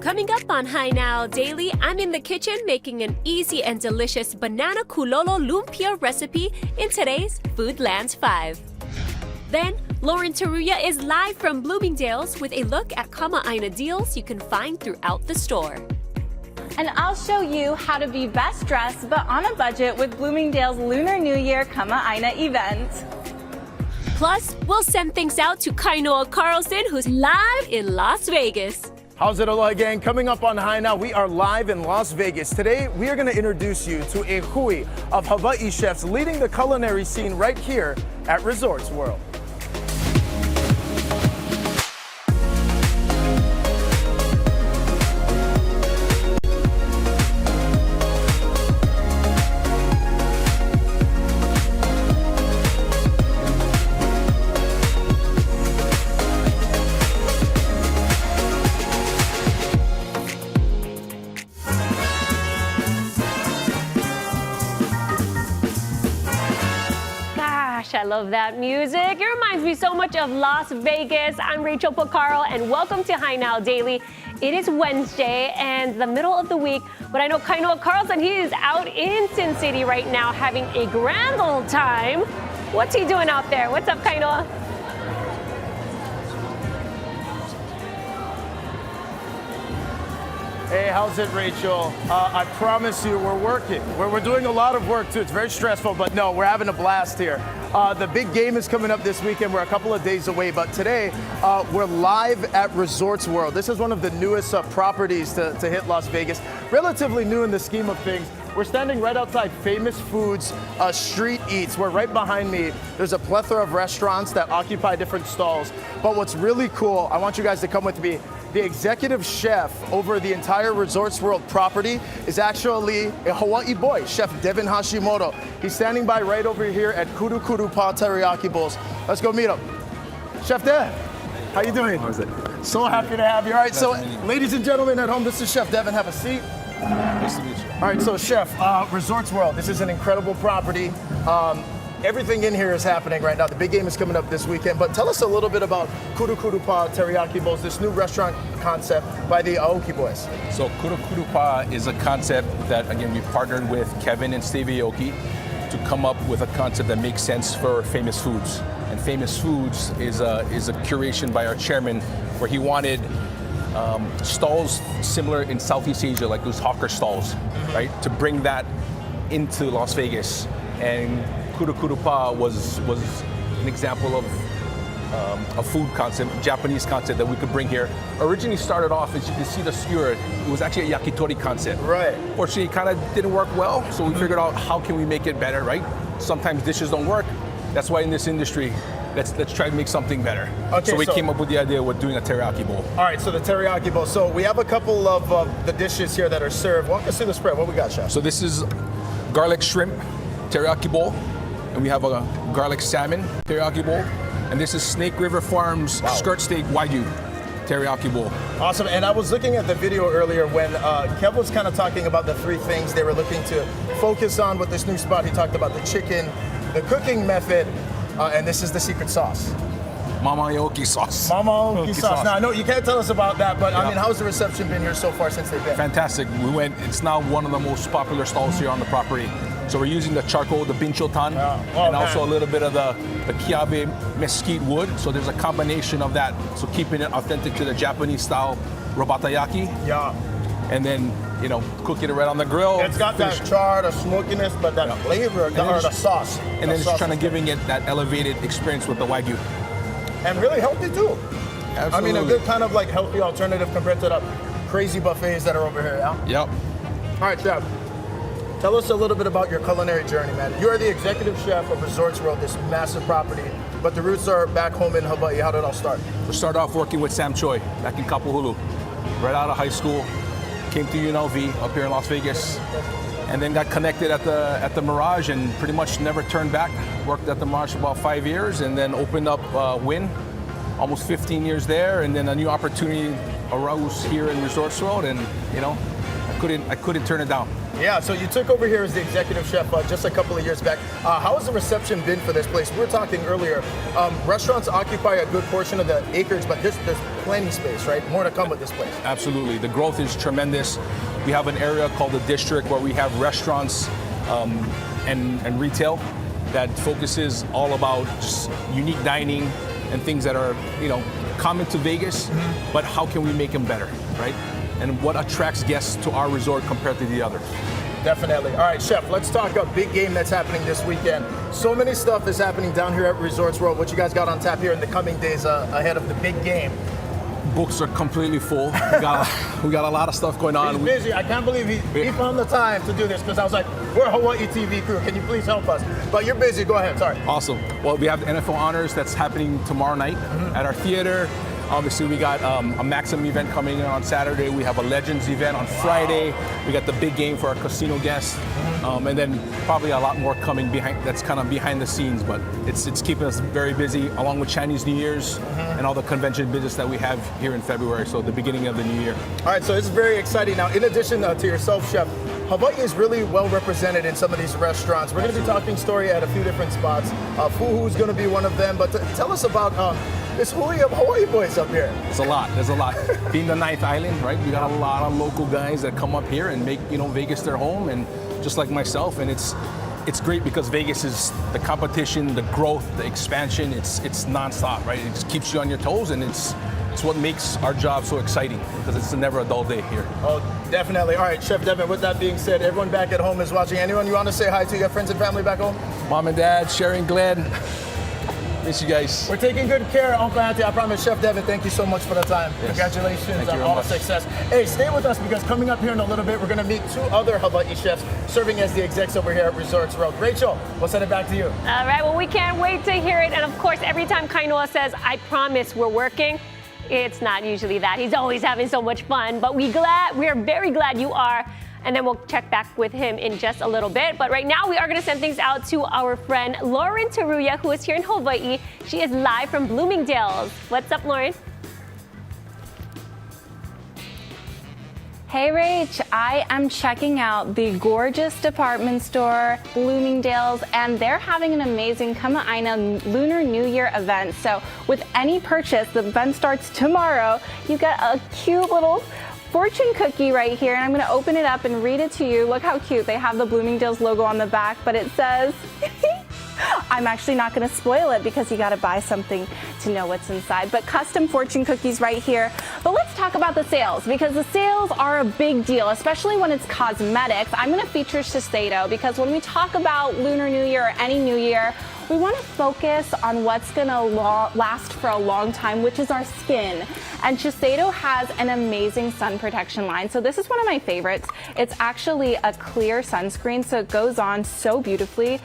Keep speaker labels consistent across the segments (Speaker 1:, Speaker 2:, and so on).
Speaker 1: Coming up on Hi Now Daily, I'm in the kitchen making an easy and delicious banana kulo lumpia recipe in today's Foodlands 5. Then, Lauren Taruya is live from Bloomingdale's with a look at Kamaaina deals you can find throughout the store.
Speaker 2: And I'll show you how to be best dressed but on a budget with Bloomingdale's Lunar New Year Kamaaina event.
Speaker 1: Plus, we'll send things out to Kainoa Carlson, who's live in Las Vegas.
Speaker 3: How's it, aloha gang? Coming up on Hi Now, we are live in Las Vegas. Today, we are going to introduce you to a hui of Hawaii chefs leading the culinary scene right here at Resorts World.
Speaker 1: I love that music. It reminds me so much of Las Vegas. I'm Rachel Pocaro, and welcome to Hi Now Daily. It is Wednesday and the middle of the week, but I know Kainoa Carlson, he is out in Sin City right now having a grand old time. What's he doing out there? What's up, Kainoa?
Speaker 3: Hey, how's it, Rachel? I promise you, we're working. We're doing a lot of work, too. It's very stressful, but no, we're having a blast here. The big game is coming up this weekend. We're a couple of days away, but today, we're live at Resorts World. This is one of the newest properties to hit Las Vegas. Relatively new in the scheme of things. We're standing right outside Famous Foods Street Eats, where right behind me, there's a plethora of restaurants that occupy different stalls. But what's really cool, I want you guys to come with me. The executive chef over the entire Resorts World property is actually a Hawaii boy, Chef Devin Hashimoto. He's standing by right over here at Kuru Kuru Pa Teriyaki Bowls. Let's go meet him. Chef Dev, how you doing?
Speaker 4: How's it?
Speaker 3: So happy to have you. All right, so ladies and gentlemen at home, this is Chef Devin. Have a seat.
Speaker 4: Nice to meet you.
Speaker 3: All right, so Chef, Resorts World, this is an incredible property. Everything in here is happening right now. The big game is coming up this weekend, but tell us a little bit about Kuru Kuru Pa Teriyaki Bowls, this new restaurant concept by the Aoki boys.
Speaker 4: So Kuru Kuru Pa is a concept that, again, we partnered with Kevin and Stevie Aoki to come up with a concept that makes sense for Famous Foods. And Famous Foods is a curation by our chairman where he wanted stalls similar in Southeast Asia, like those hawker stalls, right? To bring that into Las Vegas. And Kuru Kuru Pa was an example of a food concept, Japanese concept that we could bring here. Originally started off, as you can see the skewer, it was actually a yakitori concept.
Speaker 3: Right.
Speaker 4: Fortunately, it kind of didn't work well, so we figured out how can we make it better, right? Sometimes dishes don't work. That's why in this industry, let's try to make something better. Okay, so we came up with the idea of doing a teriyaki bowl.
Speaker 3: All right, so the teriyaki bowl. So we have a couple of the dishes here that are served. Walk us through the spread. What we got, Chef?
Speaker 4: So this is garlic shrimp teriyaki bowl. And we have a garlic salmon teriyaki bowl. And this is Snake River Farms skirt steak Wagyu teriyaki bowl.
Speaker 3: Awesome, and I was looking at the video earlier when Kev was kind of talking about the three things they were looking to focus on with this new spot. He talked about the chicken, the cooking method, and this is the secret sauce.
Speaker 4: Mama Aoki sauce.
Speaker 3: Mama Aoki sauce. Now, I know you can't tell us about that, but I mean, how's the reception been here so far since they've been?
Speaker 4: Fantastic. It's now one of the most popular stalls here on the property. So we're using the charcoal, the binchotan, and also a little bit of the kiabe mesquite wood. So there's a combination of that. So keeping it authentic to the Japanese style robatayaki.
Speaker 3: Yeah.
Speaker 4: And then, cooking it right on the grill.
Speaker 3: It's got that char, the smokiness, but that flavor, or the sauce.
Speaker 4: And then just trying to giving it that elevated experience with the Wagyu.
Speaker 3: And really healthy too.
Speaker 4: Absolutely.
Speaker 3: I mean, a good kind of like healthy alternative compared to the crazy buffets that are over here, yeah?
Speaker 4: Yep.
Speaker 3: All right, Chef. Tell us a little bit about your culinary journey, man. You are the executive chef of Resorts World, this massive property, but the roots are back home in Hawaii. How did it all start?
Speaker 4: We started off working with Sam Choi back in Kapuhulu. Right out of high school, came to UNLV up here in Las Vegas, and then got connected at the Mirage and pretty much never turned back. Worked at the Mirage for about 5 years and then opened up Wynn, almost 15 years there, and then a new opportunity arose here in Resorts World, and I couldn't turn it down.
Speaker 3: Yeah, so you took over here as the executive chef just a couple of years back. How has the reception been for this place? We were talking earlier, restaurants occupy a good portion of the acreage, but there's plenty space, right? More to come with this place.
Speaker 4: Absolutely. The growth is tremendous. We have an area called the District where we have restaurants and retail that focuses all about just unique dining and things that are, common to Vegas, but how can we make them better, right? And what attracts guests to our resort compared to the others.
Speaker 3: Definitely. All right, Chef, let's talk a big game that's happening this weekend. So many stuff is happening down here at Resorts World. What you guys got on tap here in the coming days ahead of the big game?
Speaker 4: Books are completely full. We got a lot of stuff going on.
Speaker 3: He's busy. I can't believe he found the time to do this because I was like, we're a Hawaii TV crew. Can you please help us? But you're busy. Go ahead. Sorry.
Speaker 4: Awesome. Well, we have the NFL Honors that's happening tomorrow night at our theater. Obviously, we got a Maxim event coming in on Saturday. We have a Legends event on Friday. We got the big game for our casino guests. And then probably a lot more coming behind. That's kind of behind the scenes, but it's keeping us very busy, along with Chinese New Year's and all the convention business that we have here in February, so the beginning of the new year.
Speaker 3: All right, so it's very exciting. Now, in addition to yourself, Chef, Hawaii is really well represented in some of these restaurants. We're going to be talking story at a few different spots. FuHu is going to be one of them, but tell us about this Hawaii of Hawaii boys up here.
Speaker 4: There's a lot. Being the 9th island, right? We got a lot of local guys that come up here and make Vegas their home, and just like myself, and it's great because Vegas is the competition, the growth, the expansion. It's nonstop, right? It just keeps you on your toes, and it's what makes our job so exciting because it's never a dull day here.
Speaker 3: Oh, definitely. All right, Chef Devin, with that being said, everyone back at home is watching. Anyone you want to say hi to? You have friends and family back home?
Speaker 4: Mom and Dad, Sherry, Glenn. Miss you guys.
Speaker 3: We're taking good care, Uncle Auntie. I promise. Chef Devin, thank you so much for the time. Yes. Congratulations on all the success. Hey, stay with us because coming up here in a little bit, we're going to meet 2 other Hawaii chefs serving as the execs over here at Resorts World. Rachel, we'll send it back to you.
Speaker 1: All right, well, we can't wait to hear it. And of course, every time Kainoa says, I promise we're working, it's not usually that. He's always having so much fun, but we're very glad you are. And then we'll check back with him in just a little bit. But right now, we are going to send things out to our friend Lauren Taruya, who is here in Hawaii. She is live from Bloomingdale's. What's up, Lauren?
Speaker 2: Hey Rach, I am checking out the gorgeous department store, Bloomingdale's, and they're having an amazing Kama'aina Lunar New Year event. So with any purchase, the event starts tomorrow, you get a cute little fortune cookie right here, and I'm going to open it up and read it to you. Look how cute. They have the Bloomingdale's logo on the back, but it says, I'm actually not going to spoil it because you got to buy something to know what's inside. But custom fortune cookies right here. But let's talk about the sales because the sales are a big deal, especially when it's cosmetics. I'm going to feature Shiseido because when we talk about Lunar New Year or any New Year, we want to focus on what's going to last for a long time, which is our skin. And Shiseido has an amazing sun protection line. So this is one of my favorites. It's actually a clear sunscreen, so it goes on so beautifully.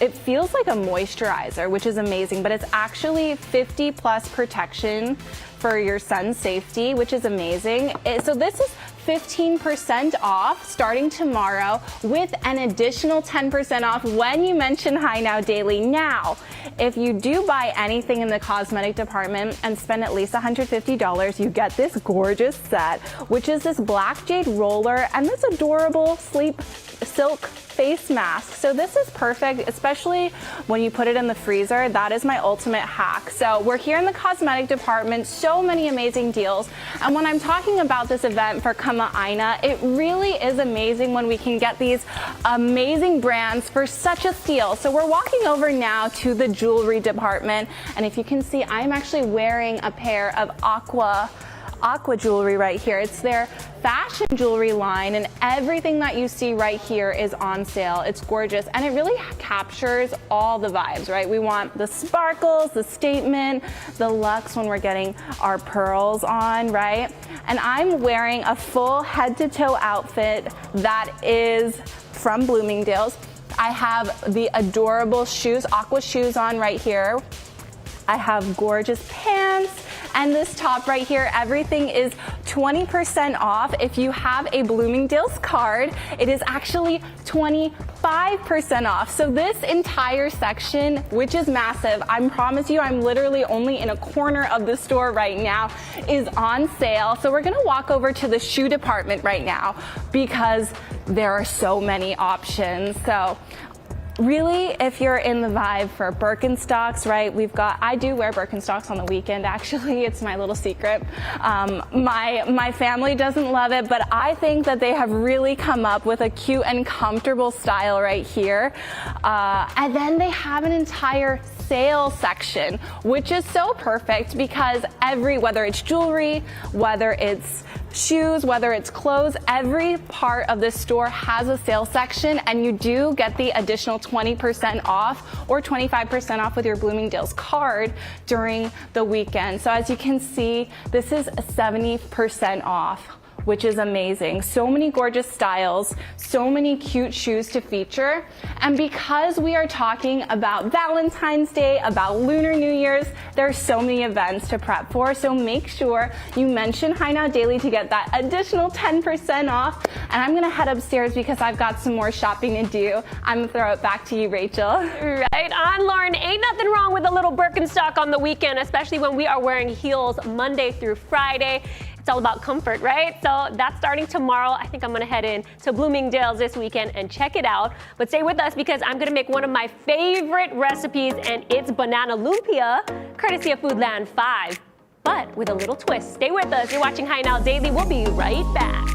Speaker 2: It feels like a moisturizer, which is amazing, but it's actually 50+ protection for your sun safety, which is amazing. So this is 15% off starting tomorrow with an additional 10% off when you mention Hi Now Daily. Now, if you do buy anything in the cosmetic department and spend at least $150, you get this gorgeous set, which is this black jade roller and this adorable sleep silk face mask. So this is perfect, especially when you put it in the freezer. That is my ultimate hack. So we're here in the cosmetic department, so many amazing deals. And when I'm talking about this event for Kama'aina, it really is amazing when we can get these amazing brands for such a steal. So we're walking over now to the jewelry department. And if you can see, I'm actually wearing a pair of aqua jewelry right here. It's their fashion jewelry line, and everything that you see right here is on sale. It's gorgeous, and it really captures all the vibes, right? We want the sparkles, the statement, the luxe when we're getting our pearls on, right? And I'm wearing a full head-to-toe outfit that is from Bloomingdale's. I have the adorable shoes, aqua shoes on right here. I have gorgeous pants. And this top right here, everything is 20% off. If you have a Bloomingdale's card, it is actually 25% off. So this entire section, which is massive, I promise you, I'm literally only in a corner of the store right now, is on sale. So we're gonna walk over to the shoe department right now because there are so many options. So really, if you're in the vibe for Birkenstocks, right, I do wear Birkenstocks on the weekend, actually. It's my little secret. My family doesn't love it, but I think that they have really come up with a cute and comfortable style right here. And then they have an entire sale section, which is so perfect because whether it's jewelry, whether it's shoes, whether it's clothes, every part of this store has a sale section, and you do get the additional 20% off or 25% off with your Bloomingdale's card during the weekend. So as you can see, this is 70% off, which is amazing. So many gorgeous styles, so many cute shoes to feature. And because we are talking about Valentine's Day, about Lunar New Year's, there are so many events to prep for. So make sure you mention Hi Now Daily to get that additional 10% off. And I'm gonna head upstairs because I've got some more shopping to do. I'm gonna throw it back to you, Rachel.
Speaker 1: Right on, Lauren. Ain't nothing wrong with a little Birkenstock on the weekend, especially when we are wearing heels Monday through Friday. It's all about comfort, right? So that's starting tomorrow. I think I'm gonna head in to Bloomingdale's this weekend and check it out. But stay with us because I'm gonna make one of my favorite recipes, and it's banana lumpia, courtesy of Foodland 5, but with a little twist. Stay with us. You're watching Hi Now Daily. We'll be right back.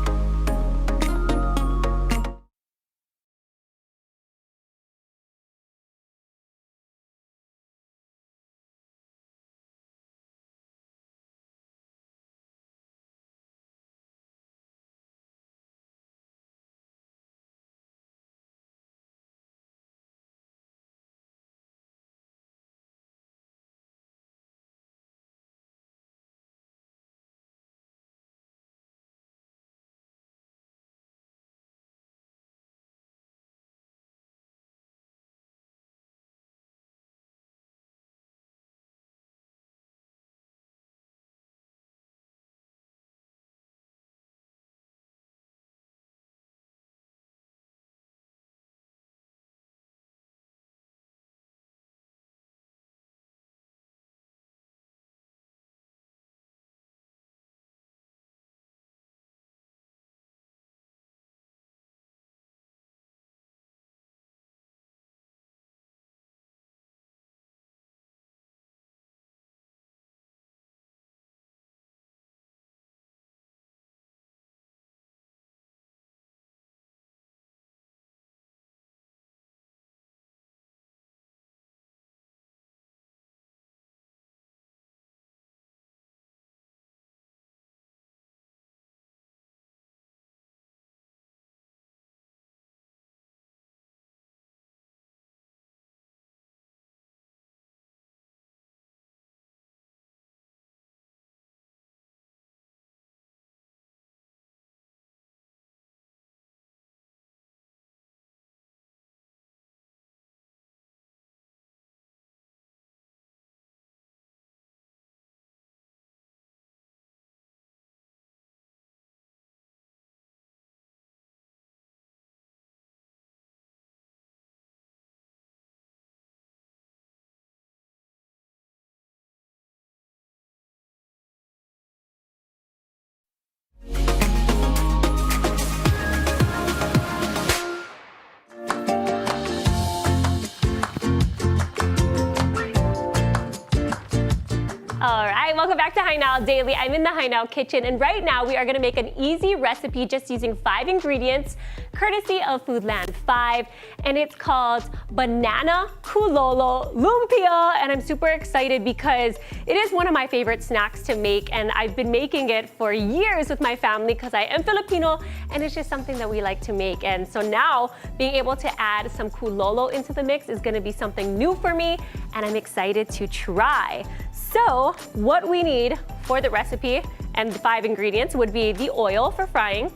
Speaker 1: All right, welcome back to Hi Now Daily. I'm in the Hi Now kitchen, and right now we are gonna make an easy recipe just using 5 ingredients, courtesy of Foodland 5, and it's called banana kulo lumpia, and I'm super excited because it is one of my favorite snacks to make, and I've been making it for years with my family because I am Filipino, and it's just something that we like to make. And so now being able to add some kulo into the mix is gonna be something new for me, and I'm excited to try. So what we need for the recipe and the 5 ingredients would be the oil for frying.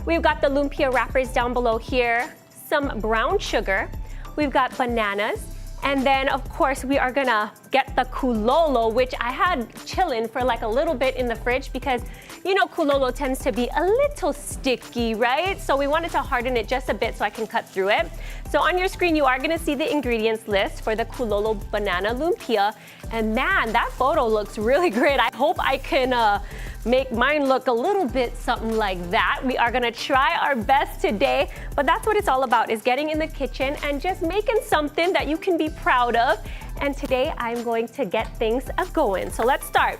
Speaker 1: We've got the lumpia wrappers down below here, some brown sugar, we've got bananas, and then of course we are gonna get the kulo, which I had chilling for like a little bit in the fridge because you know kulo tends to be a little sticky, right? So we wanted to harden it just a bit so I can cut through it. So on your screen you are gonna see the ingredients list for the kulo banana lumpia, and man, that photo looks really great. I hope I can make mine look a little bit something like that. We are gonna try our best today, but that's what it's all about, is getting in the kitchen and just making something that you can be proud of. And today I'm going to get things going. So let's start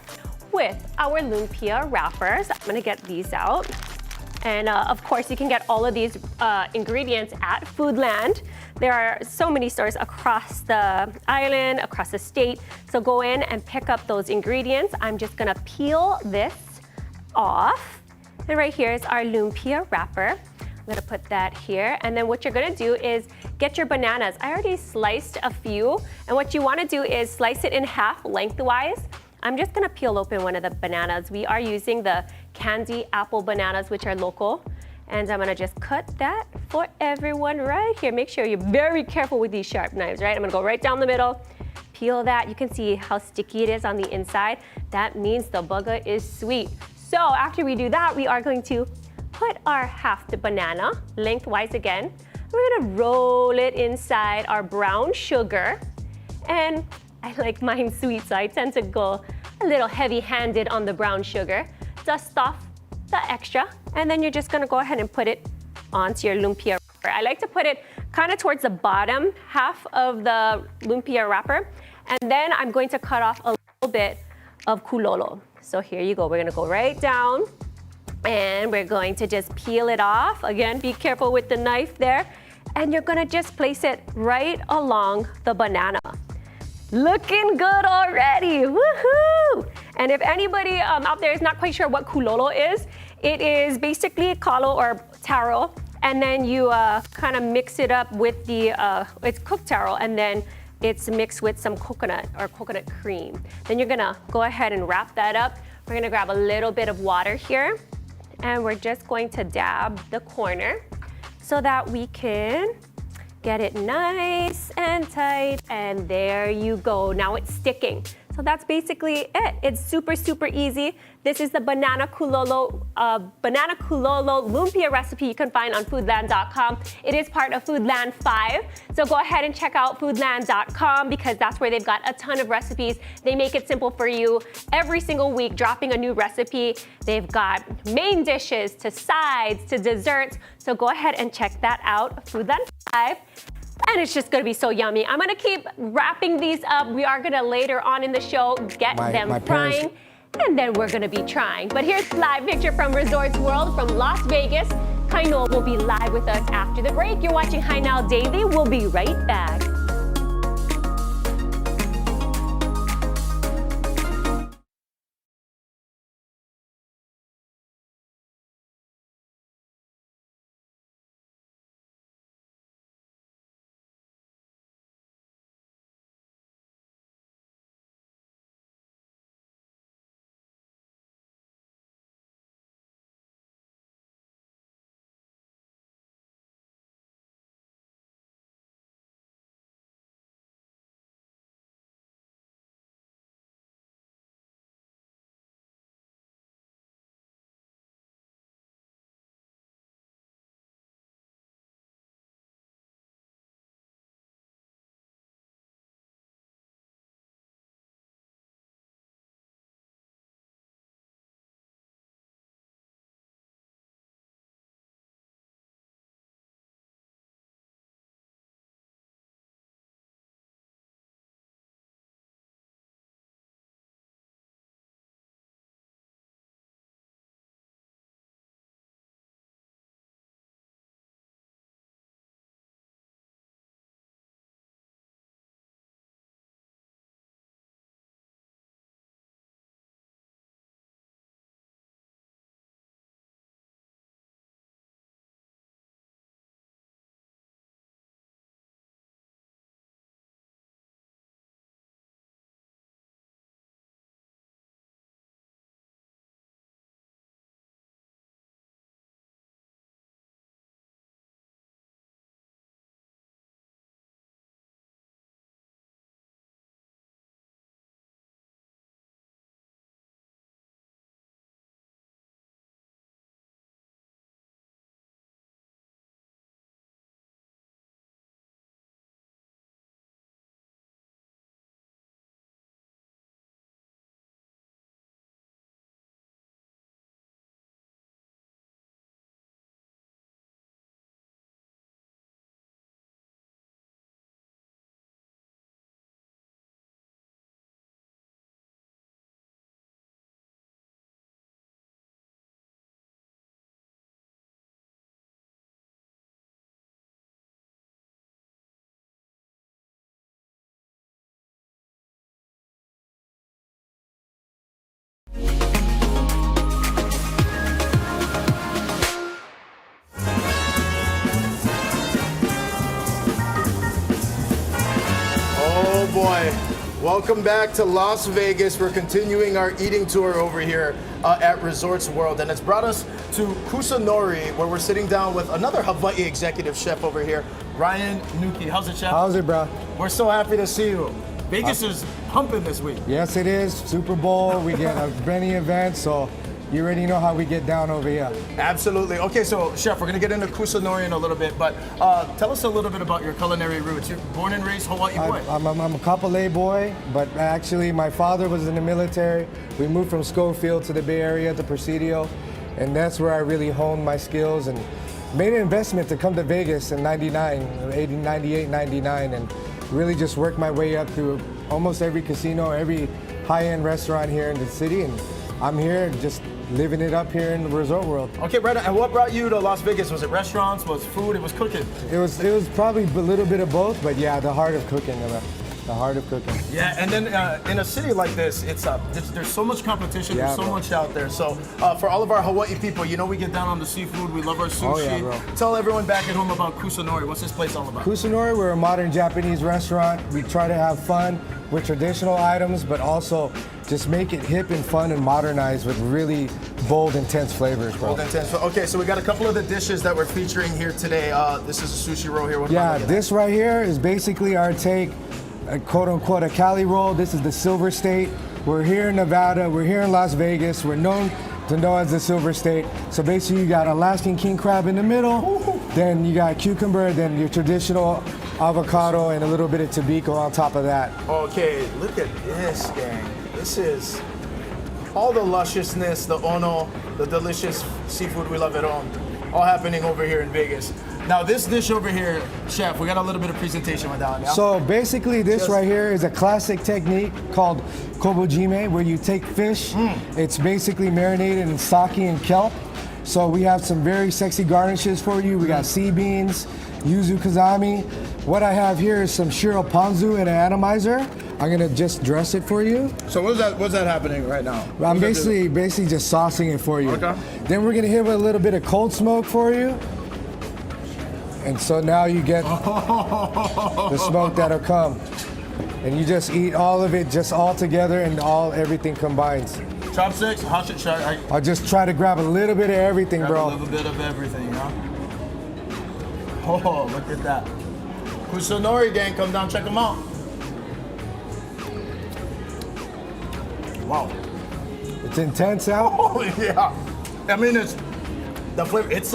Speaker 1: with our lumpia wrappers. I'm gonna get these out. And of course, you can get all of these ingredients at Foodland. There are so many stores across the island, across the state. So go in and pick up those ingredients. I'm just gonna peel this off. And right here is our lumpia wrapper. I'm gonna put that here. And then what you're gonna do is get your bananas. I already sliced a few. And what you wanna do is slice it in half lengthwise. I'm just gonna peel open one of the bananas. We are using the candy apple bananas, which are local. And I'm gonna just cut that for everyone right here. Make sure you're very careful with these sharp knives, right? I'm gonna go right down the middle, peel that. You can see how sticky it is on the inside. That means the burger is sweet. So after we do that, we are going to put our half the banana lengthwise again. We're gonna roll it inside our brown sugar. And I like mine sweet, so I tend to go a little heavy-handed on the brown sugar. Dust off the extra, and then you're just gonna go ahead and put it onto your lumpia wrapper. I like to put it kind of towards the bottom half of the lumpia wrapper, and then I'm going to cut off a little bit of kulo. So here you go, we're gonna go right down, and we're going to just peel it off. Again, be careful with the knife there, and you're gonna just place it right along the banana. Looking good already, woohoo! And if anybody out there is not quite sure what kulo is, it is basically kalo or taro, and then you kind of mix it up with the, it's cooked taro, and then it's mixed with some coconut or coconut cream. Then you're gonna go ahead and wrap that up. We're gonna grab a little bit of water here, and we're just going to dab the corner so that we can get it nice and tight, and there you go. Now it's sticking. So that's basically it. It's super, super easy. This is the banana kulolo lumpia recipe you can find on foodland.com. It is part of Foodland 5. So go ahead and check out foodland.com because that's where they've got a ton of recipes. They make it simple for you every single week, dropping a new recipe. They've got main dishes to sides to desserts. So go ahead and check that out, Foodland 5. And it's just gonna be so yummy. I'm gonna keep wrapping these up. We are gonna later on in the show get them frying, and then we're gonna be trying. But here's a live picture from Resorts World from Las Vegas. Kaino will be live with us after the break. You're watching Hi Now Daily. We'll be right back.
Speaker 3: boy. Welcome back to Las Vegas. We're continuing our eating tour over here at Resorts World, and it's brought us to Culinary, where we're sitting down with another Hawaii executive chef over here, Ryan Nuki. How's it, chef?
Speaker 5: How's it, bro?
Speaker 3: We're so happy to see you. Vegas is pumping this week.
Speaker 5: Yes, it is. Super Bowl. We get many events, so you already know how we get down over here.
Speaker 3: Absolutely. Okay, so chef, we're gonna get into Culinary in a little bit, but tell us a little bit about your culinary roots. You're born and raised Hawaii boy.
Speaker 5: I'm a Kapolei boy, but actually my father was in the military. We moved from Schofield to the Bay Area to Presidio, and that's where I really honed my skills and made an investment to come to Vegas in 98, 99, and really just worked my way up through almost every casino, every high-end restaurant here in the city, and I'm here just living it up here in the Resort World.
Speaker 3: Okay, right. And what brought you to Las Vegas? Was it restaurants? Was it food? It was cooking?
Speaker 5: It was probably a little bit of both, but yeah, the heart of cooking. The heart of cooking.
Speaker 3: Yeah, and then in a city like this, there's so much competition,
Speaker 5: Yeah,
Speaker 3: there's so
Speaker 5: bro.
Speaker 3: much out there. So for all of our Hawaii people, you know we get down on the seafood, we love our sushi.
Speaker 5: Oh, yeah, bro.
Speaker 3: Tell everyone back at home about Culinary. What's this place all about?
Speaker 5: Culinary, we're a modern Japanese restaurant. We try to have fun with traditional items, but also just make it hip and fun and modernized with really bold, intense flavors, bro.
Speaker 3: Bold intense. Okay, so we got a couple of the dishes that we're featuring here today. This is a sushi roll here. What am I
Speaker 5: Yeah,
Speaker 3: looking at?
Speaker 5: this right here is basically our take, quote unquote, a Cali roll. This is the Silver State. We're here in Nevada, we're here in Las Vegas. We're known to know as the Silver State. So basically you got Alaskan king crab in the middle, then you got cucumber, then your traditional avocado and a little bit of tobacco on top of that.
Speaker 3: Okay, look at this, gang. This is all the lusciousness, the ono, the delicious seafood we love at home, all happening over here in Vegas. Now this dish over here, chef, we got a little bit of presentation with that one, yeah?
Speaker 5: So basically this right here is a classic technique called kobojime, where you take fish, it's basically marinated in sake and kelp. So we have some very sexy garnishes for you. We got sea beans, yuzu kazami. What I have here is some shiro ponzu and an atomizer. I'm gonna just dress it for you.
Speaker 3: So what's that happening right now?
Speaker 5: I'm basically just saucing it for you.
Speaker 3: Okay.
Speaker 5: Then we're gonna hit with a little bit of cold smoke for you. And so now you get the smoke that'll come. And you just eat all of it just all together and everything combines.
Speaker 3: Chopsticks, how should I
Speaker 5: I'll just try to grab a little bit of everything,
Speaker 3: grab
Speaker 5: bro.
Speaker 3: a little bit of everything, huh? Oh, look at that. Culinary gang, come down, check them out. Wow.
Speaker 5: It's intense out.
Speaker 3: Oh yeah. I mean it's the flavor. It's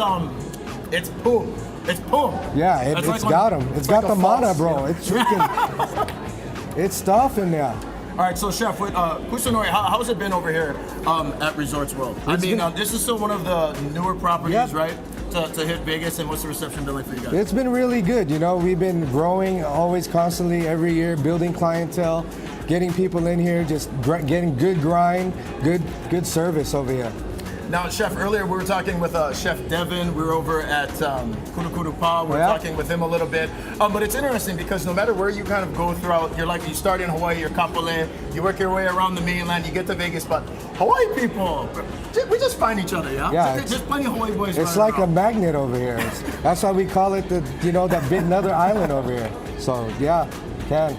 Speaker 3: poo. It's poo.
Speaker 5: Yeah,
Speaker 3: It's
Speaker 5: it's
Speaker 3: like
Speaker 5: got
Speaker 3: when-
Speaker 5: them. It's
Speaker 3: like
Speaker 5: got
Speaker 3: a
Speaker 5: the mana,
Speaker 3: false,
Speaker 5: bro.
Speaker 3: yeah.
Speaker 5: It's freaking, it's stuff in there.
Speaker 3: All right, so chef, with Culinary, how's it been over here at Resorts World? I mean, this is still one of the newer properties,
Speaker 5: Yep.
Speaker 3: right? To hit Vegas, and what's the reception been like for you guys?
Speaker 5: It's been really good. You know, we've been growing always constantly every year, building clientele, getting people in here, just getting good grind, good service over here.
Speaker 3: Now, chef, earlier we were talking with Chef Devin. We were over at Kuru Pa. We were
Speaker 5: Yeah.
Speaker 3: talking with him a little bit. But it's interesting because no matter where you kind of go throughout, you start in Hawaii, you're Kapolei, you work your way around the mainland, you get to Vegas, but Hawaii people, we just find each other, yeah?
Speaker 5: Yeah,
Speaker 3: There's plenty of Hawaii boys
Speaker 5: It's
Speaker 3: running
Speaker 5: like a
Speaker 3: around.
Speaker 5: magnet over here. That's why we call it that big another island over here. So yeah, can.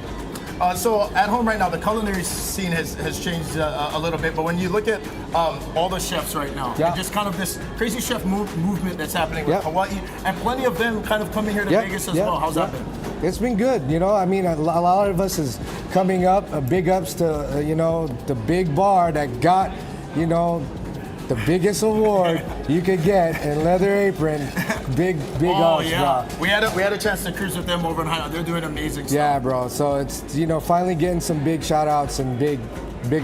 Speaker 3: So at home right now, the culinary scene has changed a little bit, but when you look at all the chefs right now,
Speaker 5: Yeah.
Speaker 3: and just kind of this crazy chef movement that's happening with
Speaker 5: Yeah.
Speaker 3: Hawaii, and plenty of them kind of coming here to Vegas as well. How's that been?
Speaker 5: It's been good. You know, I mean, a lot of us is coming up. Big ups to the big bar that got the biggest award you could get in Leather Apron. Big
Speaker 3: Oh
Speaker 5: ups,
Speaker 3: yeah,
Speaker 5: bro.
Speaker 3: we had a chance to cruise with them over in Hideout. They're doing amazing stuff.
Speaker 5: Yeah, bro. So it's finally getting some big shout outs and big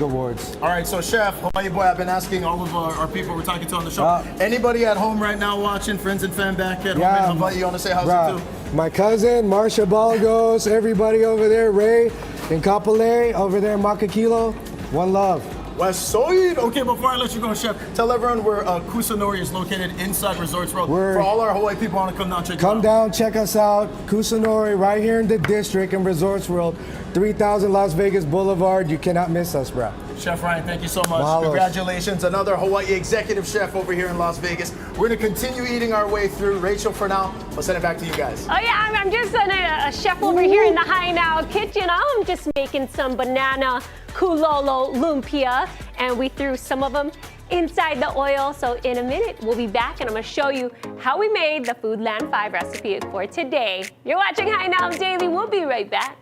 Speaker 5: awards.
Speaker 3: All right, so chef, Hawaii boy, I've been asking all of our people we're talking to on the show.
Speaker 5: Uh,
Speaker 3: Anybody at home right now watching, friends and fan back at
Speaker 5: Yeah,
Speaker 3: home in Hawaii, you want to say how's
Speaker 5: Bruh,
Speaker 3: it too?
Speaker 5: my cousin, Marsha Balgos, everybody over there, Ray and Kapolei over there in Makakilo. One love.
Speaker 3: West Side. Okay, before I let you go, chef, tell everyone where Culinary is located inside Resorts World. For all our Hawaii people who want to come down,
Speaker 5: Come down, check us out. Culinary, right here in the district in Resorts World, 3000 Las Vegas Boulevard. You cannot miss us, bro.
Speaker 3: Chef Ryan, thank you so much.
Speaker 5: Mahalo.
Speaker 3: Congratulations. Another Hawaii executive chef over here in Las Vegas. We're going to continue eating our way through. Rachel, for now, I'll send it back to you guys.
Speaker 1: Oh yeah, I'm just a chef over here in the High Now kitchen. I'm just making some banana kulo lumpia, and we threw some of them inside the oil. So in a minute, we'll be back and I'm gonna show you how we made the Foodland 5 recipe for today. You're watching High Now Daily. We'll be right back.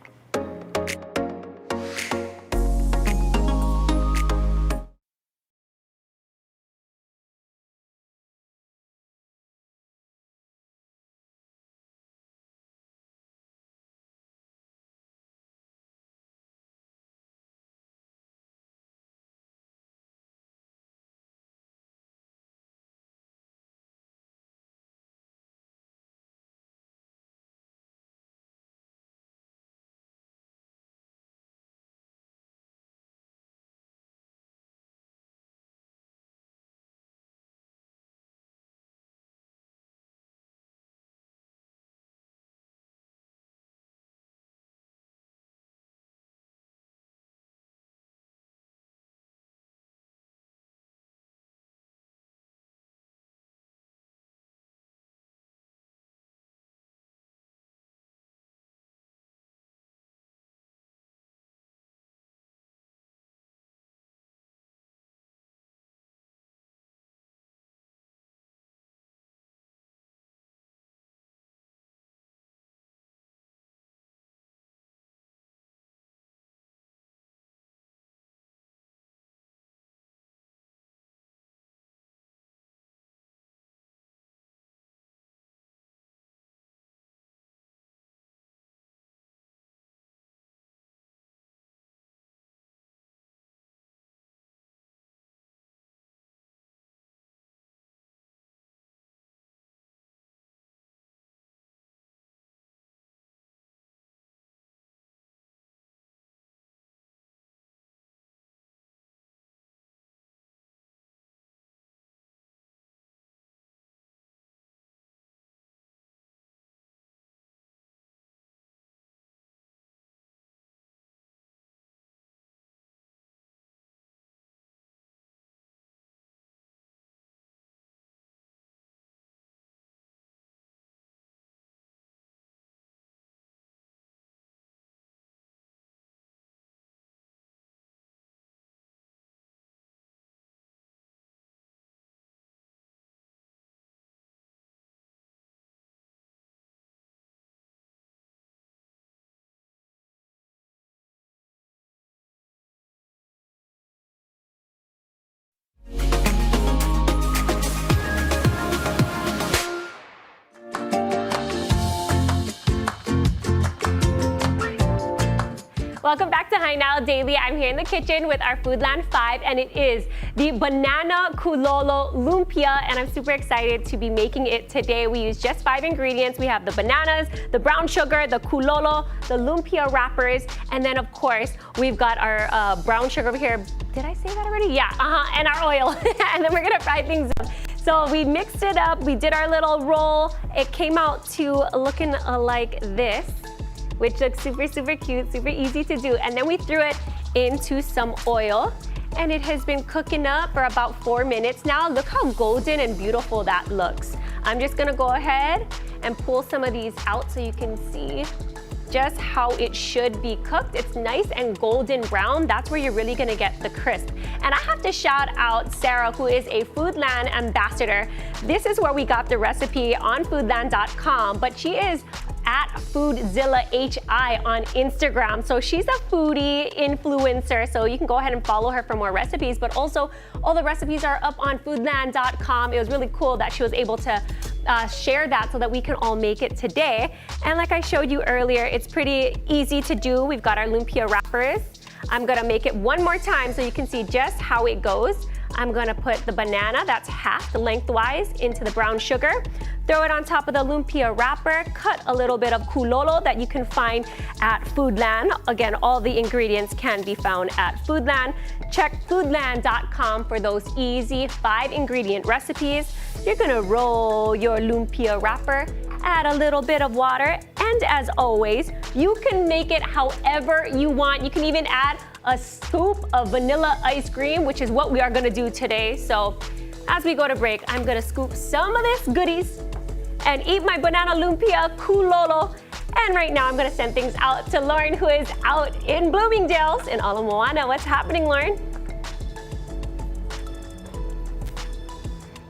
Speaker 1: Welcome back to High Now Daily. I'm here in the kitchen with our Foodland 5, and it is the banana kulolo lumpia, and I'm super excited to be making it today. We use just 5 ingredients. We have the bananas, the brown sugar, the kulolo, the lumpia wrappers, and then of course, we've got our brown sugar over here. Did I say that already? Yeah, and our oil. And then we're gonna fry things up. So we mixed it up, we did our little roll. It came out to looking like this, which looks super, super cute, super easy to do. And then we threw it into some oil, and it has been cooking up for about 4 minutes now. Look how golden and beautiful that looks. I'm just gonna go ahead and pull some of these out so you can see just how it should be cooked. It's nice and golden brown. That's where you're really gonna get the crisp. And I have to shout out Sarah, who is a Foodland ambassador. This is where we got the recipe on foodland.com, but she is at Foodzilla HI on Instagram. So she's a foodie influencer, so you can go ahead and follow her for more recipes, but also all the recipes are up on foodland.com. It was really cool that she was able to share that so that we can all make it today. And like I showed you earlier, it's pretty easy to do. We've got our lumpia wrappers. I'm gonna make it one more time so you can see just how it goes. I'm gonna put the banana, that's half lengthwise, into the brown sugar. Throw it on top of the lumpia wrapper. Cut a little bit of kulolo that you can find at Foodland. Again, all the ingredients can be found at Foodland. Check foodland.com for those easy 5 ingredient recipes. You're gonna roll your lumpia wrapper, add a little bit of water, And as always, you can make it however you want. You can even add a scoop of vanilla ice cream, which is what we are gonna do today. So as we go to break, I'm gonna scoop some of this goodies and eat my banana lumpia kulo. And right now I'm gonna send things out to Lauren, who is out in Bloomingdale's in Ala Moana. What's happening, Lauren?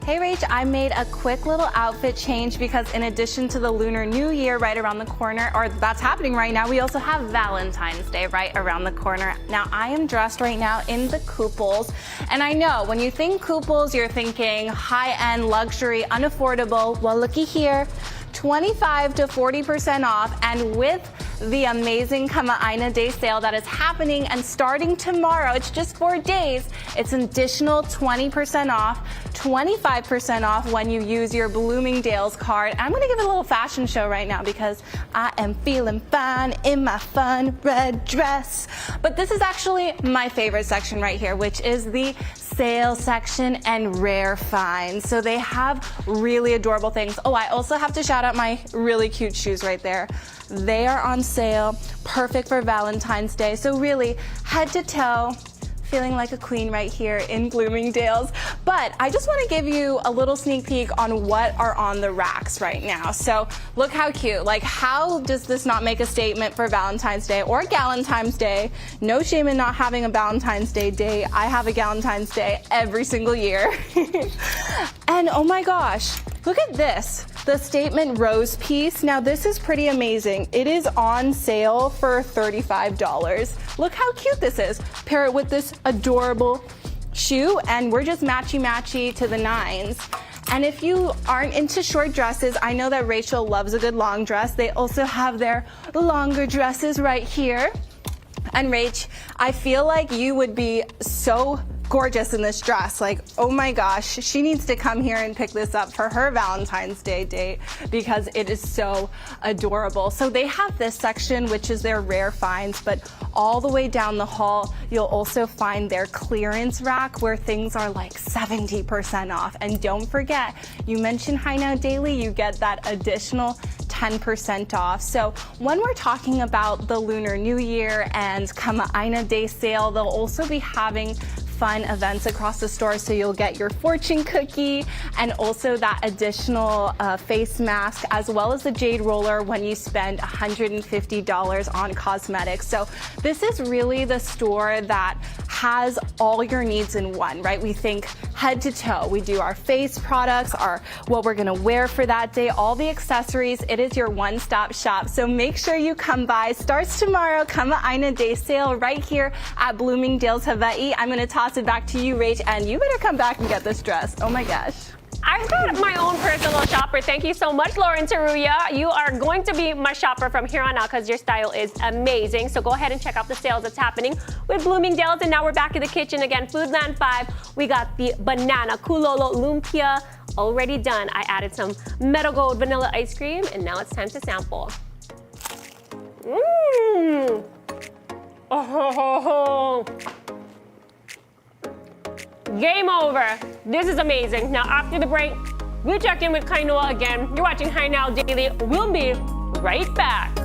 Speaker 2: Hey Rach, I made a quick little outfit change because in addition to the Lunar New Year right around the corner, or that's happening right now, we also have Valentine's Day right around the corner. Now I am dressed right now in the couples, and I know when you think couples, you're thinking high-end, luxury, unaffordable. Well, looky here, 25 to 40% off, and with the amazing Kama'aina Day sale that is happening and starting tomorrow, it's just 4 days, it's an additional 20% off, 25% off when you use your Bloomingdale's card. I'm gonna give it a little fashion show right now because I am feeling fine in my fun red dress. But this is actually my favorite section right here, which is the sale section and rare finds. So they have really adorable things. Oh, I also have to shout out my really cute shoes right there. They are on sale, perfect for Valentine's Day. So really, head to toe, feeling like a queen right here in Bloomingdale's. But I just want to give you a little sneak peek on what are on the racks right now. So look how cute. Like, how does this not make a statement for Valentine's Day or Galentine's Day? No shame in not having a Valentine's Day day. I have a Galentine's Day every single year. And oh my gosh, look at this. The statement rose piece. Now this is pretty amazing. It is on sale for $35. Look how cute this is. Pair it with this adorable shoe and we're just matchy-matchy to the nines. And if you aren't into short dresses, I know that Rachel loves a good long dress. They also have their longer dresses right here. And Rach, I feel like you would be so gorgeous in this dress. Like, oh my gosh, she needs to come here and pick this up for her Valentine's Day date because it is so adorable. So they have this section, which is their rare finds, but all the way down the hall, you'll also find their clearance rack where things are like 70% off. And don't forget, you mentioned High Now Daily, you get that additional 10% off. So when we're talking about the Lunar New Year and Kama'aina Day sale, they'll also be having fun events across the store. So you'll get your fortune cookie and also that additional face mask, as well as the jade roller when you spend $150 on cosmetics. So this is really the store that has all your needs in one, right? We think head to toe. We do our face products, what we're gonna wear for that day, all the accessories. It is your one-stop shop. So make sure you come by. Starts tomorrow, Kama'aina Day sale right here at Bloomingdale's Hawaii. I'm gonna toss it back to you, Rach, and you better come back and get this dress. Oh my gosh.
Speaker 1: I've got my own personal shopper. Thank you so much, Lauren Taruya. You are going to be my shopper from here on out because your style is amazing. So go ahead and check out the sales that's happening with Bloomingdale's. And now we're back in the kitchen again. Foodland 5. We got the banana kulo lumpia already done. I added some metal gold vanilla ice cream, and now it's time to sample. Mmm. Oh. Game over. This is amazing. Now after the break, we'll check in with Kainoa again. You're watching High Now Daily. We'll be right back.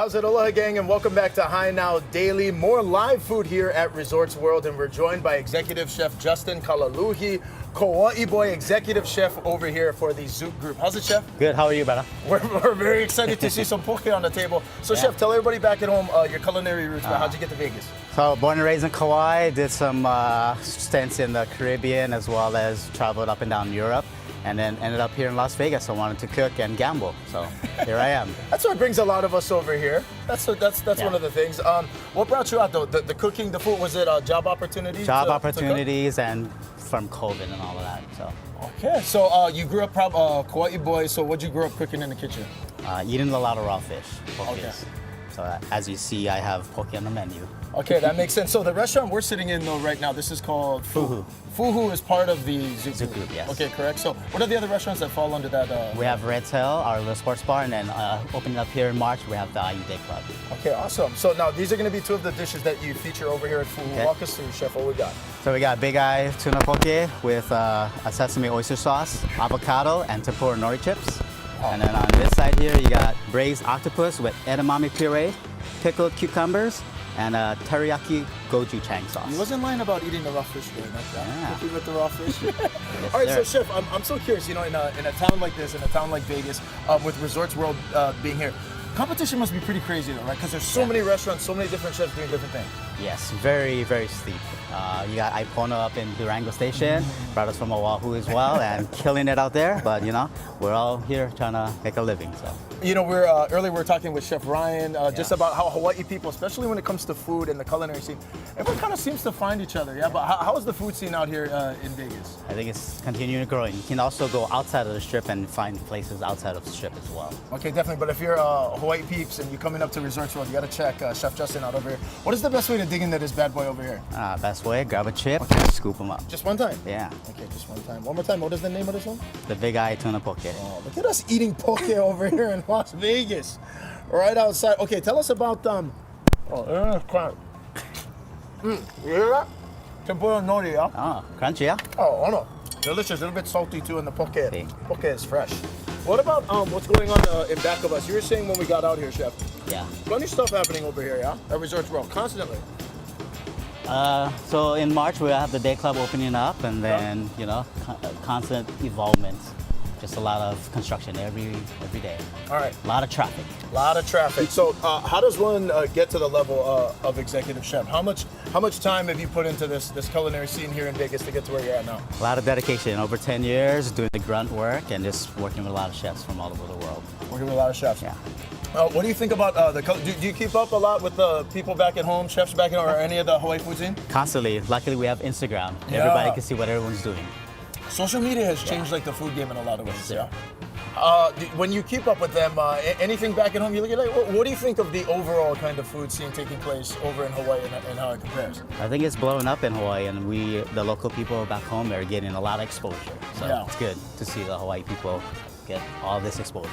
Speaker 3: how's it? Aloha gang, and welcome back to High Now Daily. More live food here at Resorts World, and we're joined by Executive Chef Justin Kalaluhi, Kauai Boy Executive Chef over here for the Zoot Group. How's it, Chef?
Speaker 6: Good, how are you, brother?
Speaker 3: We're very excited to see some poke on the table. So, Chef, tell everybody back at home your culinary roots. How'd you get to Vegas?
Speaker 6: So, born and raised in Kauai, did some stints in the Caribbean as well as traveled up and down Europe. And then ended up here in Las Vegas. I wanted to cook and gamble, so here I am.
Speaker 3: That's what brings a lot of us over here. That's one of the things. What brought you out though? The cooking, the food, was it job opportunities?
Speaker 6: Job opportunities and from COVID and all of that. So.
Speaker 3: Okay, so you grew up Kauai boy. So what'd you grow up cooking in the kitchen?
Speaker 6: Eating a lot of raw fish, poke.
Speaker 3: Okay.
Speaker 6: So as you see, I have poke on the menu.
Speaker 3: Okay, that makes sense. So the restaurant we're sitting in though right now, this is called
Speaker 6: FuHu.
Speaker 3: FuHu is part of the
Speaker 6: Zoot Group, yes.
Speaker 3: Okay, correct. So what are the other restaurants that fall under that?
Speaker 6: We have Red Tail, our little sports bar, and then opening up here in March, we have the IU Day Club.
Speaker 3: Okay, awesome. So now these are going to be two of the dishes that you feature over here at FuHu.
Speaker 6: Okay.
Speaker 3: Walk us through, Chef, what we got.
Speaker 6: So we got Big Eye Tuna Poke with a sesame oyster sauce, avocado, and tempura nori chips. And then on this side here, you got braised octopus with edamame puree, pickled cucumbers, and a teriyaki gochujang chang sauce.
Speaker 3: You wasn't lying about eating the raw fish there,
Speaker 6: Yeah.
Speaker 3: Cooking with the raw fish.
Speaker 6: Yes,
Speaker 3: All right,
Speaker 6: sir.
Speaker 3: so Chef, I'm so curious, in a town like this, in a town like Vegas, with Resorts World being here, competition must be pretty crazy though, right? Because there's so many restaurants, so many different chefs doing different things.
Speaker 6: Yes, very, very steep. You got Ipona up in Durango Station, brought us from Oahu as well, and killing it out there. But we're all here trying to make a living. So.
Speaker 3: We're earlier we were talking with Chef Ryan just about how Hawaii people, especially when it comes to food and the culinary scene, everyone kind of seems to find each other. Yeah, but how is the food scene out here in Vegas?
Speaker 6: I think it's continuing growing. You can also go outside of the strip and find places outside of the strip as well.
Speaker 3: Okay, definitely. But if you're Hawaii peeps and you're coming up to Resorts World, you got to check Chef Justin out over here. What is the best way to dig into this bad boy over here?
Speaker 6: Best way, grab a chip, scoop them up.
Speaker 3: Just one time?
Speaker 6: Yeah.
Speaker 3: Okay, just one time. One more time. What is the name of this one?
Speaker 6: The Big Eye Tuna Poke.
Speaker 3: Oh, look at us eating poke over here in Las Vegas. Right outside. Okay, tell us about you hear that? Tempura nori, yeah?
Speaker 6: Oh, crunchy, yeah?
Speaker 3: Oh, no. Delicious. A little bit salty too in the poke.
Speaker 6: See.
Speaker 3: Poke is fresh. What about what's going on in back of us? You were saying when we got out here, Chef.
Speaker 6: Yeah.
Speaker 3: Plenty of stuff happening over here, yeah? At Resorts World, constantly.
Speaker 6: So in March we'll have the day club opening up, and then constant evolvement. Just a lot of construction every day.
Speaker 3: All right.
Speaker 6: A lot of traffic.
Speaker 3: A lot of traffic. So how does one get to the level of executive chef? How much time have you put into this culinary scene here in Vegas to get to where you're at now?
Speaker 6: A lot of dedication. Over 10 years doing the grunt work and just working with a lot of chefs from all over the world.
Speaker 3: Working with a lot of chefs.
Speaker 6: Yeah.
Speaker 3: What do you think about do you keep up a lot with the people back at home, chefs back at home, or any of the Hawaii food scene?
Speaker 6: Constantly. Luckily we have Instagram.
Speaker 3: Yeah.
Speaker 6: Everybody can see what everyone's doing.
Speaker 3: Social media has changed like the food game in a lot of ways.
Speaker 6: Yes,
Speaker 3: Yeah. When you keep up with them, anything back at home, you look at what do you think of the overall kind of food scene taking place over in Hawaii and how it compares?
Speaker 6: I think it's blowing up in Hawaii, and the local people back home, are getting a lot of exposure. So
Speaker 3: Yeah.
Speaker 6: it's good to see the Hawaii people get all this exposure.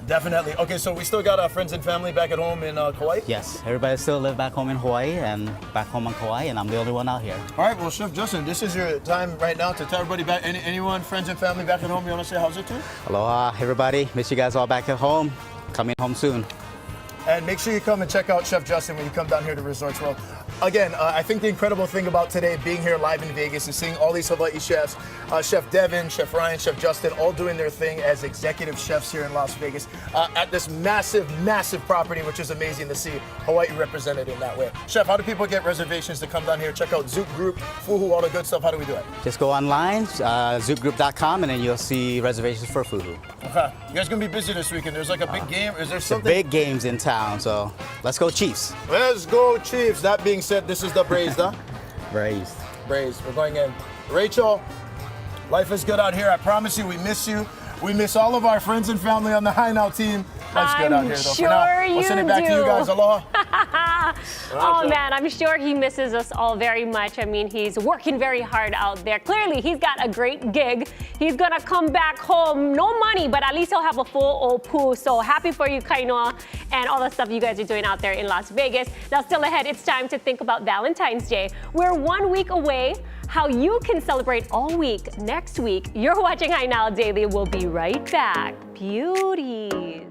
Speaker 3: Definitely. Okay, so we still got friends and family back at home in Kauai?
Speaker 6: Yes, everybody still live back home in Hawaii and back home on Kauai, and I'm the only one out here.
Speaker 3: All right, well, Chef Justin, this is your time right now to tell everybody back, anyone, friends and family back at home, you want to say how's it to?
Speaker 6: Aloha, everybody. Miss you guys all back at home. Coming home soon.
Speaker 3: And make sure you come and check out Chef Justin when you come down here to Resorts World. Again, I think the incredible thing about today being here live in Vegas is seeing all these Hawaii chefs, Chef Devin, Chef Ryan, Chef Justin, all doing their thing as executive chefs here in Las Vegas at this massive, massive property, which is amazing to see Hawaii represented in that way. Chef, how do people get reservations to come down here? Check out Zoot Group, FuHu, all the good stuff. How do we do it?
Speaker 6: Just go online, zootgroup.com, and then you'll see reservations for FuHu.
Speaker 3: Okay. You guys gonna be busy this weekend. There's like a big game. Is there
Speaker 6: The
Speaker 3: something?
Speaker 6: big games in town, so let's go Chiefs.
Speaker 3: Let's go, Chiefs. That being said, this is the braised, huh?
Speaker 6: Braised.
Speaker 3: Braised. We're going in. Rachel, life is good out here. I promise you, we miss you. We miss all of our friends and family on the High Now team. Life's good out here, though.
Speaker 1: Sure
Speaker 3: For now, we'll send it back to you guys. Aloha.
Speaker 1: Oh man, I'm sure he misses us all very much. I mean, he's working very hard out there. Clearly, he's got a great gig. He's gonna come back home, no money, but at least he'll have a full old poo. So happy for you, Kainoa, and all the stuff you guys are doing out there in Las Vegas. Now, still ahead, it's time to think about Valentine's Day. We're 1 week away. How you can celebrate all week next week. You're watching High Now Daily. We'll be right back. Beauties.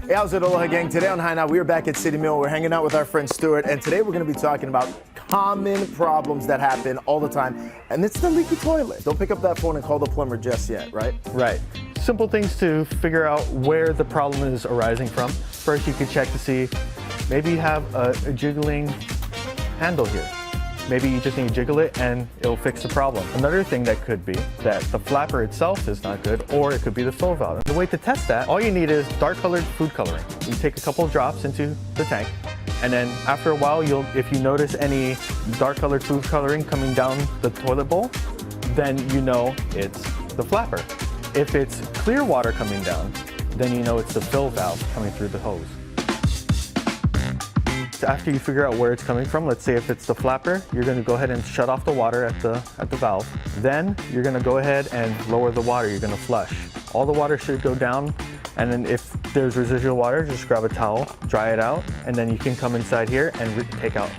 Speaker 3: Hey, how's it, Aloha gang? Today on High Now, we are back at City Mill. We're hanging out with our friend Stuart, and today we're going to be talking about common problems that happen all the time, and it's the leaky toilet. Don't pick up that phone and call the plumber just yet, right?
Speaker 7: Right. Simple things to figure out where the problem is arising from. First, you can check to see maybe you have a jiggling handle here. Maybe you just need to jiggle it and it'll fix the problem. Another thing that could be that the flapper itself is not good, or it could be the fill valve. The way to test that, all you need is dark colored food coloring. You take a couple of drops into the tank, and then after a while, if you notice any dark colored food coloring coming down the toilet bowl, then you know it's the flapper. If it's clear water coming down, then you know it's the fill valve coming through the hose. After you figure out where it's coming from, let's say if it's the flapper, you're going to go ahead and shut off the water at the valve. Then you're going to go ahead and lower the water. You're going to flush. All the water should go down, and then if there's residual water, just grab a towel, dry it out, and then you can come inside here and take out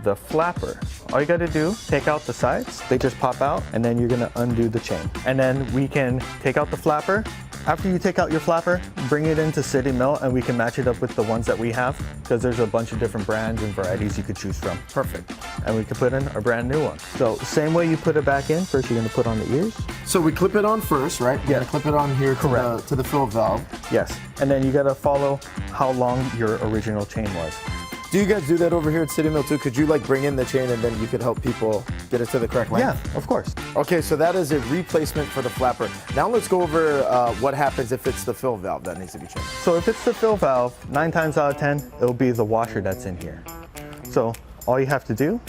Speaker 7: the flapper. All you got to do, take out the sides. They just pop out, and then you're going to undo the chain. And then we can take out the flapper. After you take out your flapper, bring it into City Mill and we can match it up with the ones that we have, because there's a bunch of different brands and varieties you could choose from.
Speaker 3: Perfect.
Speaker 7: And we can put in a brand new one. So same way you put it back in, first you're gonna put on the ears.
Speaker 3: So we clip it on first, right? We're gonna clip it on here to the fill valve.
Speaker 7: Yes, and then you gotta follow how long your original chain was.
Speaker 3: Do you guys do that over here at City Mill too? Could you like bring in the chain and then you could help people get it to the correct length?
Speaker 7: Yeah, of course.
Speaker 3: Okay, so that is a replacement for the flapper. Now let's go over what happens if it's the fill valve that needs to be changed.
Speaker 7: So if it's the fill valve, 9 times out of 10, it'll be the washer that's in here. So all you have to do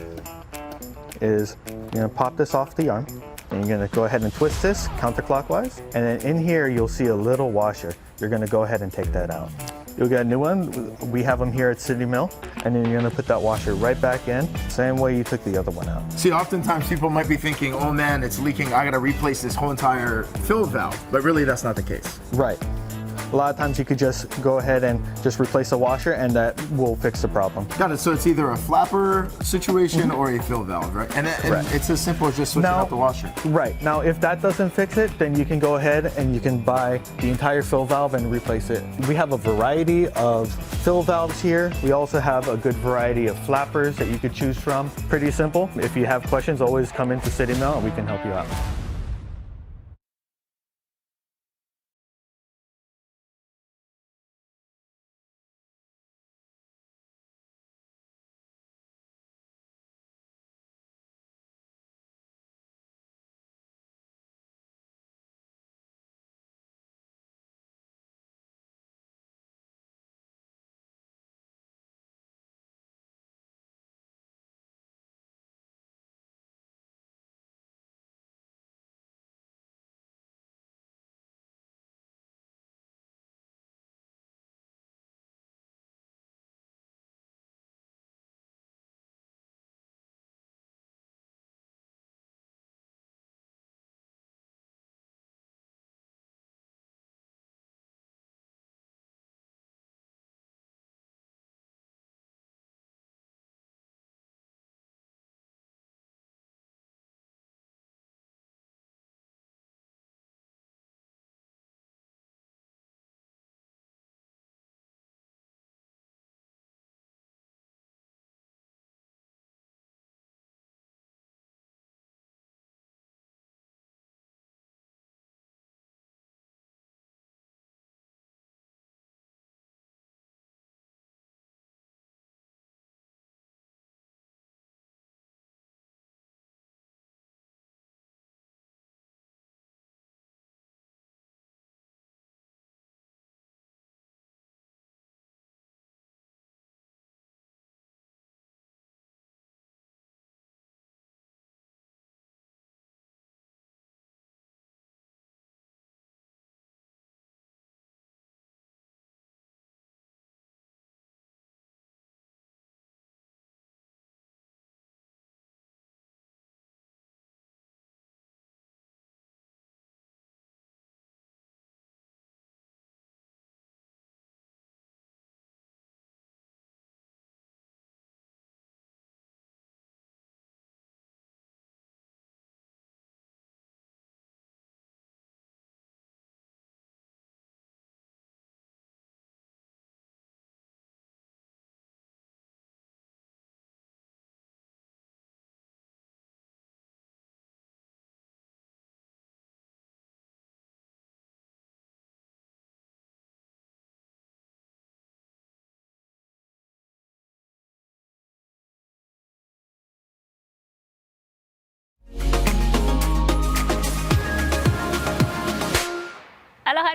Speaker 7: is you're gonna pop this off the arm, and you're gonna go ahead and twist this counterclockwise, and then in here you'll see a little washer. You're gonna go ahead and take that out. You'll get a new one. We have them here at City Mill, and then you're gonna put that washer right back in, same way you took the other one out.
Speaker 3: See, oftentimes people might be thinking, oh man, it's leaking, I gotta replace this whole entire fill valve, but really that's not the case.
Speaker 7: Right. A lot of times you could just go ahead and just replace the washer, and that will fix the problem.
Speaker 3: Got it, so it's either a flapper situation or a fill valve, right? And it's as simple as just switching out the washer.
Speaker 7: Right. Now, if that doesn't fix it, then you can go ahead and you can buy the entire fill valve and replace it. We have a variety of fill valves here. We also have a good variety of flappers that you could choose from. Pretty simple. If you have questions, always come into City Mill and we can help you out.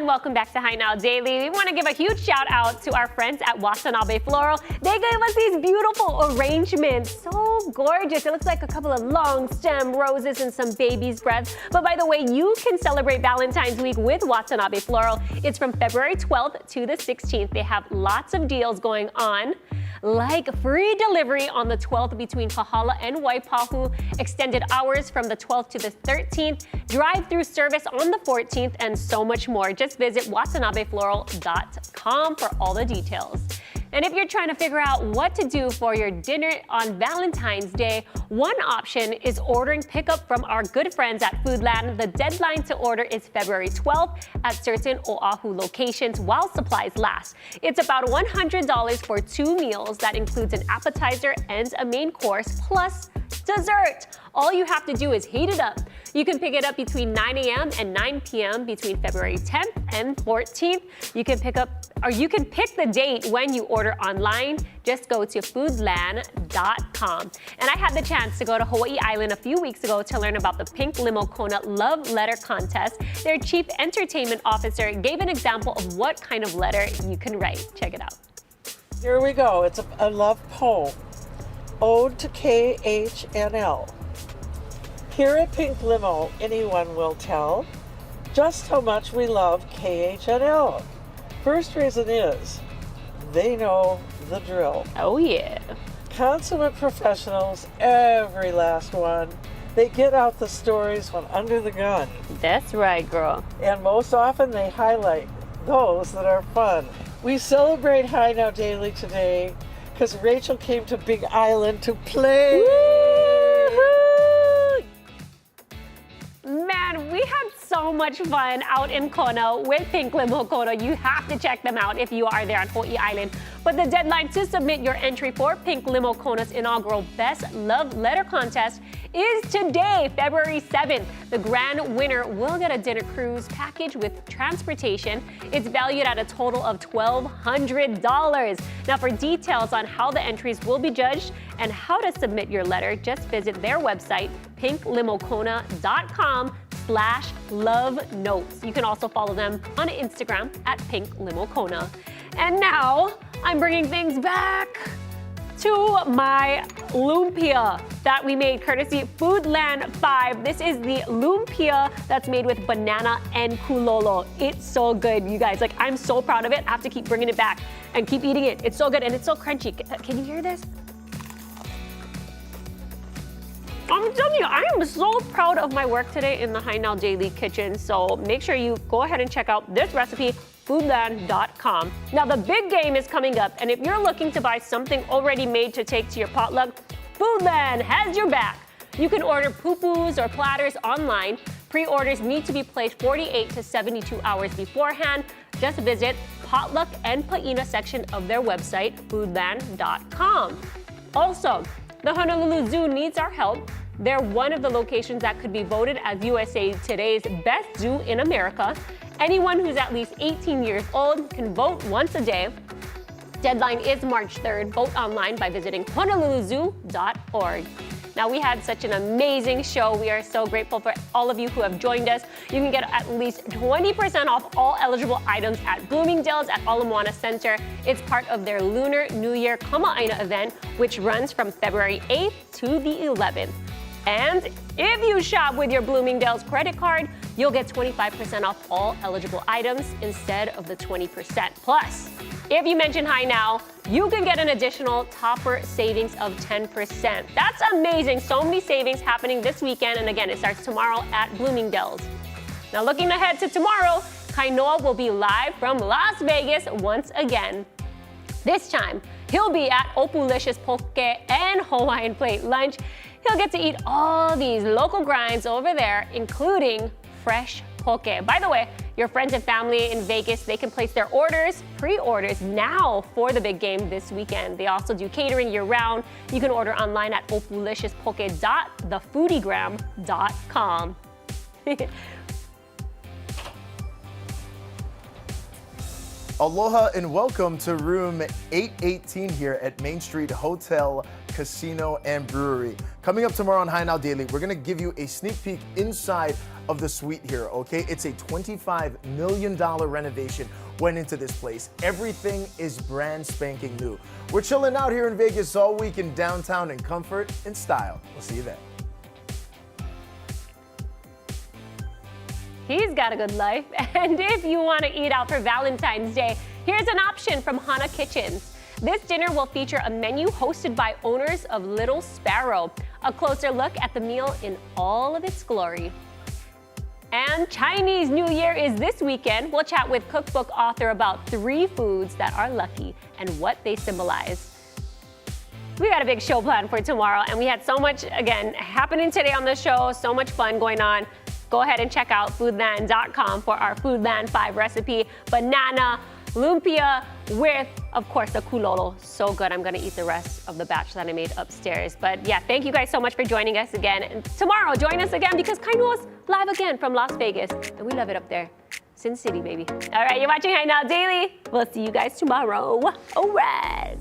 Speaker 1: and welcome back to Hi Now Daily. We want to give a huge shout out to our friends at Watanabe Floral. They gave us these beautiful arrangements. So gorgeous. It looks like a couple of long stem roses and some baby's breath. But by the way, you can celebrate Valentine's week with Watanabe Floral. It's from February 12th to the 16th. They have lots of deals going on, like free delivery on the 12th between Kahala and Waipahu, extended hours from the 12th to the 13th, drive-through service on the 14th, and so much more. Just visit watanabefloral.com for all the details. And if you're trying to figure out what to do for your dinner on Valentine's Day, one option is ordering pickup from our good friends at Foodland. The deadline to order is February 12th at certain Oahu locations while supplies last. It's about $100 for 2 meals. That includes an appetizer and a main course plus dessert. All you have to do is heat it up. You can pick it up between 9 a.m. and 9 p.m. between February 10th and 14th. You can pick the date when you order online. Just go to foodland.com. And I had the chance to go to Hawaii Island a few weeks ago to learn about the Pink Limo Kona Love Letter Contest. Their chief entertainment officer gave an example of what kind of letter you can write. Check it out.
Speaker 8: Here we go. It's a love poem. Ode to KHNL. Here at Pink Limo, anyone will tell just how much we love KHNL. First reason is they know the drill.
Speaker 1: Oh yeah.
Speaker 8: Consummate professionals, every last one. They get out the stories when under the gun.
Speaker 1: That's right, girl.
Speaker 8: And most often they highlight those that are fun. We celebrate Hi Now Daily today because Rachel came to Big Island to play.
Speaker 1: Woo-hoo! Man, we had so much fun out in Kona with Pink Limo Kona. You have to check them out if you are there on Hawaii Island. But the deadline to submit your entry for Pink Limo Kona's inaugural Best Love Letter Contest is today, February 7th. The grand winner will get a dinner cruise package with transportation. It's valued at a total of $1,200. Now, for details on how the entries will be judged and how to submit your letter, just visit their website, pinklimokona.com/love notes. You can also follow them on Instagram at Pink Limo Kona. And now I'm bringing things back to my lumpia that we made courtesy Foodland 5. This is the lumpia that's made with banana and kulo. It's so good, you guys. Like, I'm so proud of it. I have to keep bringing it back and keep eating it. It's so good and it's so crunchy. Can you hear this? I'm telling you, I am so proud of my work today in the Hi Now Daily kitchen. So make sure you go ahead and check out this recipe, foodland.com. Now, the big game is coming up, and if you're looking to buy something already made to take to your potluck, Foodland has your back. You can order pupus or platters online. Pre-orders need to be placed 48 to 72 hours beforehand. Just visit potluck and paina section of their website, foodland.com. Also, the Honolulu Zoo needs our help. They're one of the locations that could be voted as USA Today's best zoo in America. Anyone who's at least 18 years old can vote once a day. Deadline is March 3rd. Vote online by visiting honoluluzoo.org. Now, we had such an amazing show. We are so grateful for all of you who have joined us. You can get at least 20% off all eligible items at Bloomingdale's at Ala Moana Center. It's part of their Lunar New Year Kama'aina event, which runs from February 8th to the 11th. And if you shop with your Bloomingdale's credit card, you'll get 25% off all eligible items instead of the 20%. Plus, if you mention Hi Now, you can get an additional topper savings of 10%. That's amazing. So many savings happening this weekend. And again, it starts tomorrow at Bloomingdale's. Now, looking ahead to tomorrow, Kainoa will be live from Las Vegas once again. This time, he'll be at Opulicious Poke and Hawaiian Plate Lunch. He'll get to eat all these local grinds over there, including fresh poke. By the way, your friends and family in Vegas, they can place their pre-orders now for the big game this weekend. They also do catering year-round. You can order online at opuliciouspoke.thefoodiegram.com.
Speaker 3: Aloha and welcome to room 818 here at Main Street Hotel, Casino, and Brewery. Coming up tomorrow on Hi Now Daily, we're going to give you a sneak peek inside of the suite here, okay? It's a $25 million renovation went into this place. Everything is brand spanking new. We're chilling out here in Vegas all week in downtown in comfort and style. We'll see you there.
Speaker 1: He's got a good life. And if you want to eat out for Valentine's Day, here's an option from Hana Kitchens. This dinner will feature a menu hosted by owners of Little Sparrow. A closer look at the meal in all of its glory. And Chinese New Year is this weekend. We'll chat with cookbook author about 3 foods that are lucky and what they symbolize. We got a big show planned for tomorrow, and we had so much, again, happening today on the show, so much fun going on. Go ahead and check out foodland.com for our Foodland 5 recipe. Banana lumpia with, of course, the kulo. So good. I'm going to eat the rest of the batch that I made upstairs. But yeah, thank you guys so much for joining us again. And tomorrow, join us again because Kaino's live again from Las Vegas. And we love it up there. Sin City, baby. All right, you're watching High Now Daily. We'll see you guys tomorrow. All right.